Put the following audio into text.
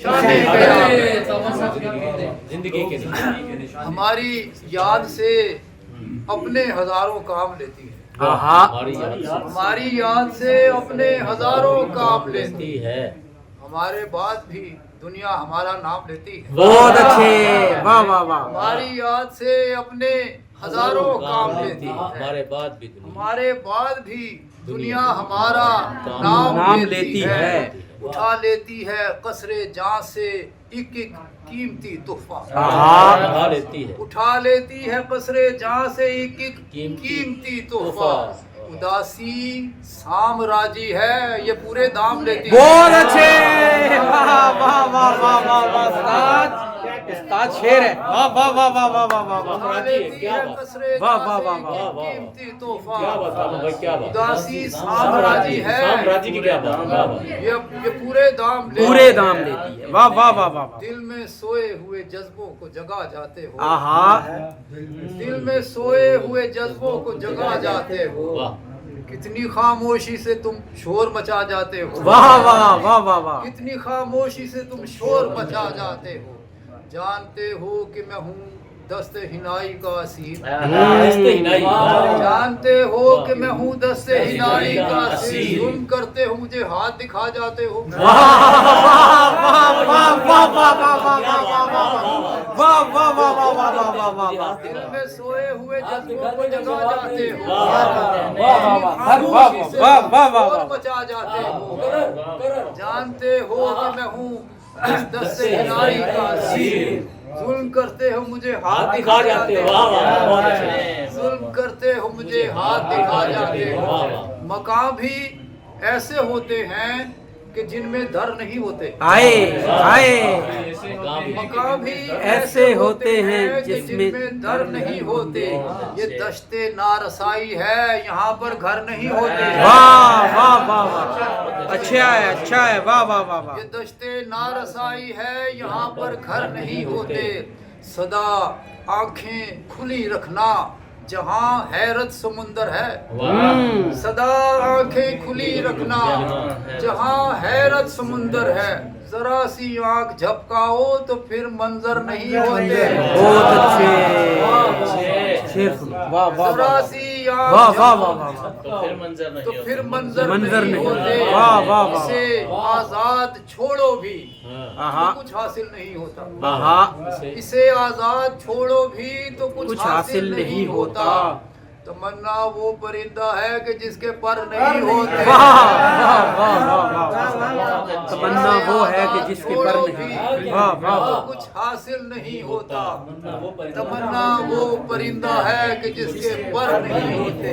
शादी जिंदगी के लिए हमारी याद से अपने हजारों काम लेती है। हमारी याद से अपने हजारों काम लेती है। हमारे बाद भी दुनिया हमारा नाम लेती है। बहुत अच्छे, वाह वाह वाह। हमारी याद से अपने हजारों काम लेती है। हमारे बाद भी दुनिया हमारा नाम लेती है। उठा लेती है कसरे जां से एक एक कीमती तोहफा। उठा लेती है उठा लेती है कसरे जां से एक एक कीमती तोहफा। उदासी साम्राज्य है, ये पूरे दाम लेती है। बहुत अच्छे, वाह वाह वाह वाह वाह वाह। उस्ताद उस्ताद शेर है, वाह वाह वाह वाह वाह वाह वाह वाह। उठा लेती है कसरे वाह, जां वाह, से वाह, एक वाह, एक कीमती तोहफा। क्या बात है, क्या बात। उदासी साम्राज्य है, साम्राज्य की क्या बात। ये पूरे दाम पूरे दाम लेती है, वाह वाह वाह वाह। दिल में सोए हुए जज्बों को जगा जाते हो। आहा, दिल में सोए हुए जज्बों को जगा जाते हो। कितनी खामोशी से तुम शोर मचा जाते हो। वाह वाह वाह वाह वाह। कितनी खामोशी से तुम शोर मचा जाते हो। जानते हो कि मैं हूँ दस्ते हिनाई का असीर। जानते हो कि मैं हूँ दस्ते हिनाई का असीर। तुम करते हो मुझे हाथ दिखा जाते हो। वाह वाह वाह वाह वाह वाह वाह वाह वाह वाह वाह वाह वाह वाह वाह वाह। दिल में सोए हुए जज्बों को जगा जाते हो। वाह वाह वाह शोर मचा जाते हो। जानते हो कि मैं हूँ दस्ते हिनाई का असीर। जुल्म करते हो मुझे हाथ दिखा जाते हो। जुल्म करते हो मुझे हाथ दिखा जाते हो। मकाम भी ऐसे होते हैं कि जिनमें दर नहीं होते। आए आए, मकाम भी ऐसे होते हैं जिसमें दर नहीं होते। ये दश्ते नारसाई है, यहाँ पर घर नहीं होते। वाह वाह वाह वाह। अच्छा है, वाह वाह वाह वाह। ये दश्ते नारसाई है, यहाँ पर घर नहीं होते। सदा आंखें खुली रखना जहाँ हैरत समुंदर है। सदा आंखें खुली रखना जहाँ हैरत समुंदर है। जरा सी आंख झपकाओ तो फिर मंजर नहीं होते। बहुत अच्छे शेर सुनो, वाह वाह जरा वाह सी वाह आंख वाह वाह वाह। तो फिर मंजर मंजर नहीं नहीं होते। वाह वाह वाह। इसे आजाद छोड़ो भी आहा तो कुछ हासिल नहीं होता। आहा, इसे आजाद छोड़ो भी तो कुछ कुछ हासिल नहीं होता। तमन्ना वो परिंदा है कि जिसके पर नहीं होते। वाह वाह वाह वाह वाह। तमन्ना वो है कि जिसके पर नहीं। वाह वाह तो वाह। कुछ हासिल नहीं होता। तमन्ना वो परिंदा है कि जिसके पर नहीं होते।